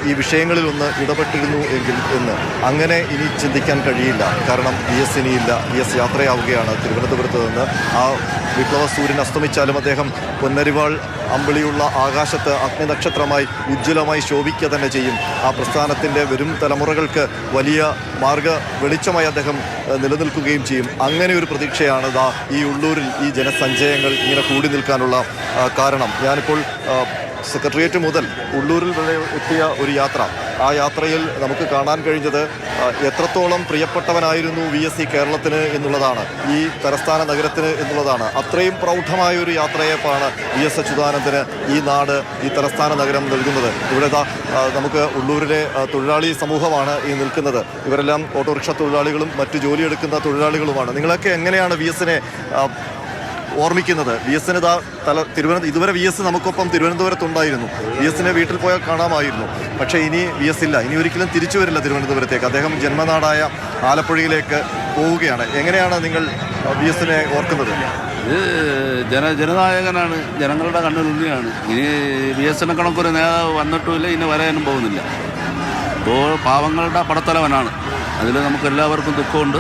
ഈ വിഷയങ്ങളിലൊന്ന് ഇടപെട്ടിരുന്നു എങ്കിൽ എന്ന് അങ്ങനെ ഇനി ചിന്തിക്കാൻ കഴിയില്ല. കാരണം VS ഇനിയില്ല. VS യാത്രയാവുകയാണ് തിരുവനന്തപുരത്ത് നിന്ന്. ആ വിപ്ലവ സൂര്യൻ അസ്തമിച്ചാലും അദ്ദേഹം പൊന്നരിവാൾ അമ്പിളിയുള്ള ആകാശത്ത് അഗ്നിനക്ഷത്രമായി ഉജ്ജ്വലമായി ശോഭിക്കുക തന്നെ ചെയ്യും. ആ പ്രസ്ഥാനത്തിൻ്റെ വരും തലമുറകൾക്ക് വലിയ മാർഗ വെളിച്ചമായി അദ്ദേഹം നിലനിൽക്കുകയും ചെയ്യും. അങ്ങനെ ഒരു പ്രതീക്ഷയാണ് ഈ ഉള്ളൂരിൽ ഈ ജനസഞ്ചയങ്ങൾ ഇങ്ങനെ കൂടി നിൽക്കാനുള്ള കാരണം. ഞാനിപ്പോൾ സെക്രട്ടേറിയറ്റ് മുതൽ ഉള്ളൂരിൽ വരെ എത്തിയ ഒരു യാത്ര. ആ യാത്രയിൽ നമുക്ക് കാണാൻ കഴിഞ്ഞത് എത്രത്തോളം പ്രിയപ്പെട്ടവനായിരുന്നു VS കേരളത്തിന് എന്നുള്ളതാണ്, ഈ തലസ്ഥാന നഗരത്തിന് എന്നുള്ളതാണ്. അത്രയും പ്രൗഢമായ ഒരു യാത്രയെപ്പാണ് VS അച്യുതാനന്ദന് ഈ നാട്, ഈ തലസ്ഥാന നഗരം നൽകുന്നത്. ഇവിടെ നമുക്ക് ഉള്ളൂരിലെ തൊഴിലാളി സമൂഹമാണ് ഈ നിൽക്കുന്നത്. ഇവരെല്ലാം ഓട്ടോറിക്ഷ തൊഴിലാളികളും മറ്റു ജോലിയെടുക്കുന്ന തൊഴിലാളികളുമാണ്. നിങ്ങളൊക്കെ എങ്ങനെയാണ് VS ഓർമ്മിക്കുന്നത്? VS ഇതുവരെ VS നമുക്കൊപ്പം തിരുവനന്തപുരത്തുണ്ടായിരുന്നു. VS വീട്ടിൽ പോയാൽ കാണാമായിരുന്നു. പക്ഷേ ഇനി VS ഇല്ല. ഇനി ഒരിക്കലും തിരിച്ചു വരില്ല തിരുവനന്തപുരത്തേക്ക്. അദ്ദേഹം ജന്മനാടായ ആലപ്പുഴയിലേക്ക് പോവുകയാണ്. എങ്ങനെയാണ് നിങ്ങൾ VS ഓർക്കുന്നത്? ഇത് ജനനായകനാണ്, ജനങ്ങളുടെ കണ്ണിലുള്ളിയാണ്. ഇനി VS കണക്കൊരു നേതാവ് വന്നിട്ടുമില്ല, ഇനി വരാനും പോകുന്നില്ല. ഇപ്പോൾ പാവങ്ങളുടെ പടത്തലവനാണ്. അതിൽ നമുക്ക് എല്ലാവർക്കും ദുഃഖമുണ്ട്.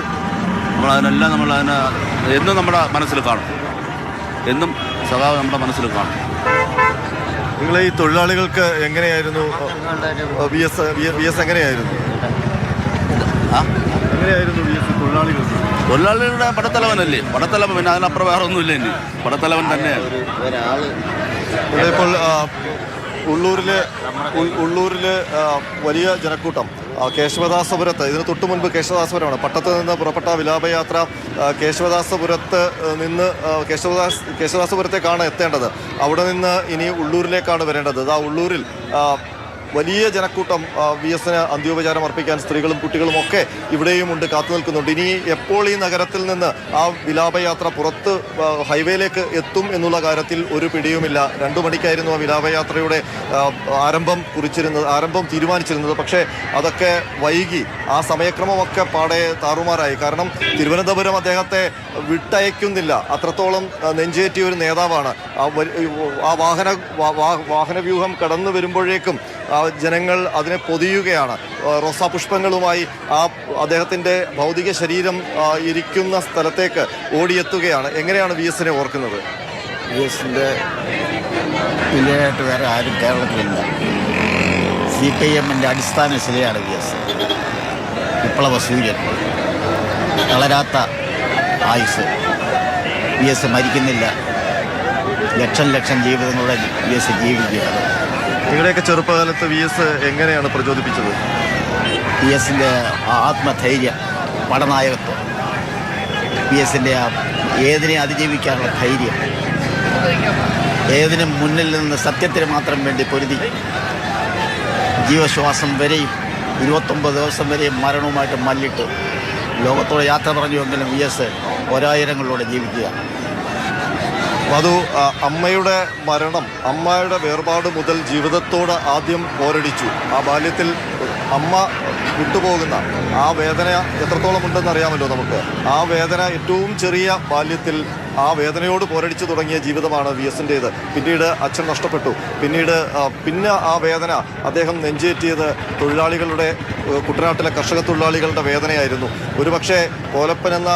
നമ്മളതിനെ എന്നും നമ്മുടെ മനസ്സിൽ കാണും. എന്നും സദാ നമ്മുടെ മനസ്സിൽ കാണും. നിങ്ങളെ ഈ തൊഴിലാളികൾക്ക് എങ്ങനെയായിരുന്നു VS എങ്ങനെയായിരുന്നു തൊഴിലാളികളുടെ പടത്തലവനല്ലേ? പടത്തലവൻ, പിന്നെ അതിനപ്പുറം വേറെ ഒന്നുമില്ല. ഇനി പടത്തലവൻ തന്നെയാണ്. ഇപ്പോൾ ഉള്ളൂരില് വലിയ ജനക്കൂട്ടം കേശവദാസപുരത്ത്, ഇതിന് തൊട്ടു മുൻപ് കേശവദാസപുരമാണ്. പട്ടത്ത് നിന്ന് പുറപ്പെട്ട വിലാപയാത്ര കേശവദാസപുരത്ത് നിന്ന് കേശവദാസപുരത്തേക്കാണ് എത്തേണ്ടത്. അവിടെ നിന്ന് ഇനി ഉള്ളൂരിലേക്കാണ് വരേണ്ടത്. ഉള്ളൂരിൽ വലിയ ജനക്കൂട്ടം VS അന്ത്യോപചാരം അർപ്പിക്കാൻ സ്ത്രീകളും കുട്ടികളും ഒക്കെ ഇവിടെയും ഉണ്ട്, കാത്തു നിൽക്കുന്നുണ്ട്. ഇനി എപ്പോൾ ഈ നഗരത്തിൽ നിന്ന് ആ വിലാപയാത്ര പുറത്ത് ഹൈവേയിലേക്ക് എത്തും എന്നുള്ള കാര്യത്തിൽ ഒരു പിടിയുമില്ല. 2 മണിക്കായിരുന്നു ആ വിലാപയാത്രയുടെ ആരംഭം തീരുമാനിച്ചിരുന്നത്. പക്ഷേ അതൊക്കെ വൈകി. ആ സമയക്രമമൊക്കെ പാടെ താറുമാറായി. കാരണം തിരുവനന്തപുരം അദ്ദേഹത്തെ വിട്ടയക്കുന്നില്ല. അത്രത്തോളം നെഞ്ചേറ്റിയ ഒരു നേതാവാണ്. ആ വാഹനവ്യൂഹം കടന്നു വരുമ്പോഴേക്കും ജനങ്ങൾ അതിനെ പൊതിയുകയാണ്. റോസാപുഷ്പങ്ങളുമായി അദ്ദേഹത്തിൻ്റെ ഭൗതിക ശരീരം ഇരിക്കുന്ന സ്ഥലത്തേക്ക് ഓടിയെത്തുകയാണ്. എങ്ങനെയാണ് VS ഓർക്കുന്നത്? VS വിലയായിട്ട് വേറെ ആരും കേരളത്തിലില്ല. CPIM അടിസ്ഥാന ശിലയാണ് VS. വിപ്ലവ സൂര്യൻ, തളരാത്ത ആയുസ്. VS മരിക്കുന്നില്ല. ലക്ഷം ജീവിതങ്ങളുടെ VS ജീവിക്കുകയാണ്. നിങ്ങളുടെയൊക്കെ ചെറുപ്പകാലത്ത് VS എങ്ങനെയാണ് പ്രചോദിപ്പിച്ചത്? VS ആത്മധൈര്യം, പടനായകത്വം, VS ഏതിനെ അതിജീവിക്കാനുള്ള ധൈര്യം, ഏതിനും മുന്നിൽ നിന്ന് സത്യത്തിന് മാത്രം വേണ്ടി പൊരുതി ജീവശ്വാസം വരെയും 29 ദിവസം വരെയും മരണവുമായിട്ട് മല്ലിട്ട് ലോകത്തോട് യാത്ര പറഞ്ഞുവെങ്കിലും VS ഒരായിരങ്ങളിലൂടെ ജീവിക്കുക. അത് അമ്മയുടെ മരണം, അമ്മയുടെ വേർപാട് മുതൽ ജീവിതത്തോട് ആദ്യം പോരടിച്ചു. ആ ബാല്യത്തിൽ അമ്മ വിട്ടുപോകുന്ന ആ വേദന എത്രത്തോളം ഉണ്ടെന്ന് അറിയാമല്ലോ നമുക്ക്. ആ വേദന ഏറ്റവും ചെറിയ ബാല്യത്തിൽ ആ വേദനയോട് പോരടിച്ചു തുടങ്ങിയ ജീവിതമാണ് VS. പിന്നീട് അച്ഛൻ നഷ്ടപ്പെട്ടു. പിന്നെ ആ വേദന അദ്ദേഹം നെഞ്ചേറ്റിയത് തൊഴിലാളികളുടെ, കുട്ടനാട്ടിലെ കർഷക തൊഴിലാളികളുടെ വേദനയായിരുന്നു. ഒരുപക്ഷെ കോലപ്പൻ എന്ന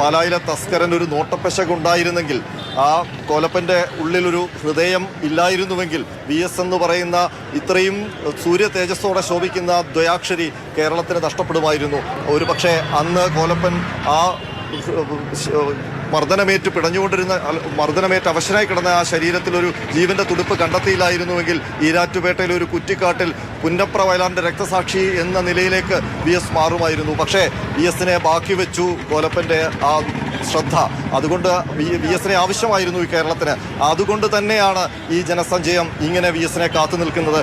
പാലായിലെ തസ്കരൻ ഒരു നോട്ടപ്പശകുണ്ടായിരുന്നെങ്കിൽ, ആ കോലപ്പൻ്റെ ഉള്ളിലൊരു ഹൃദയം ഇല്ലായിരുന്നുവെങ്കിൽ VS എന്ന് പറയുന്ന ഇത്രയും സൂര്യ തേജസ്സോടെ ശോഭിക്കുന്ന ദ്വയാക്ഷരി കേരളത്തിന് നഷ്ടപ്പെടുമായിരുന്നു. ഒരുപക്ഷെ അന്ന് കോലപ്പൻ ആ മർദ്ദനമേറ്റ് അവശനായി കിടന്ന ആ ശരീരത്തിലൊരു ജീവന്റെ തുടിപ്പ് കണ്ടെത്തിയില്ലായിരുന്നുവെങ്കിൽ ഈരാറ്റുപേട്ടയിലെ ഒരു കുറ്റിക്കാട്ടിൽ പുന്നപ്ര വയലാറിന്റെ രക്തസാക്ഷി എന്ന നിലയിലേക്ക് VS മാറുമായിരുന്നു. പക്ഷേ VS ബാക്കി വെച്ചു കോലപ്പൻ്റെ ആ ശ്രദ്ധ. അതുകൊണ്ട് VS ആവശ്യമായിരുന്നു ഈ കേരളത്തിന്. അതുകൊണ്ട് തന്നെയാണ് ഈ ജനസഞ്ചയം ഇങ്ങനെ VS കാത്തു നിൽക്കുന്നത്.